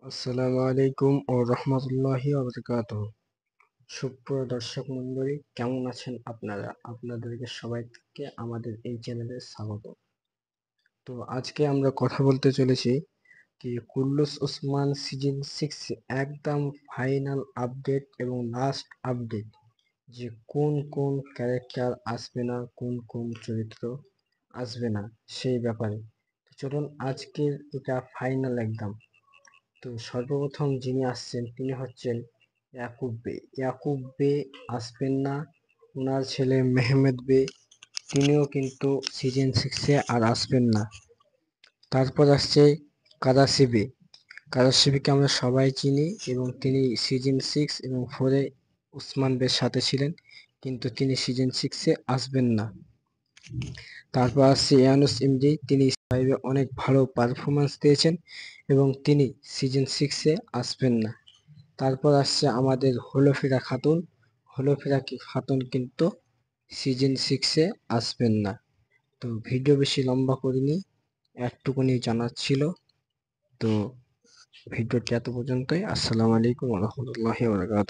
আসসালামু আলাইকুম ও রহমতুল্লাহি ওয়া বারাকাতুহু। সুপ্রিয় দর্শক মণ্ডলী, কেমন আছেন আপনারা? আপনাদেরকে সবাইকে আমাদের এই চ্যানেলে স্বাগত। তো আজকে আমরা কথা বলতে চলেছি কি কুল্লুস ওসমান সিজন 6 একদম ফাইনাল আপডেট এবং লাস্ট আপডেট, যে কোন কোন ক্যারেক্টার আসবে না, কোন কোন চরিত্র আসবে না সেই ব্যাপারে। তো চলুন, আজকের এটা ফাইনাল একদম। তো সর্বপ্রথম যিনি আসছেন তিনি হচ্ছেন ইয়াকুব বে। ইয়াকুব বে আসবেন না, ওনার ছেলে মেহমেদ বে তিনিও কিন্তু সিজন 6 আর আসবেন না। তারপর আসছে কাদাসি বে। কাদাসি বেকে আমরা সবাই চিনি এবং তিনি সিজন 6 এবং 4 উসমান বের সাথে ছিলেন, কিন্তু তিনি সিজন 6 আসবেন না। তারপর আসছে ইয়ানুস ইমরি, তিনি ফাইভে অনেক ভালো পারফরমেন্স দিয়েছেন এবং তিনি সিজন 6 আসবেন না। তারপর আসছে আমাদের হলফিরা খাতুন। হলফিরা খাতুন কিন্তু সিজন 6 আসবেন না। তো ভিডিও বেশি লম্বা করিনি, একটুকুনি জানার ছিল। তো ভিডিওটি এত পর্যন্তই। আসসালামু আলাইকুম ওয়া রাহমাতুল্লাহি ওয়া বারাকাতুহু।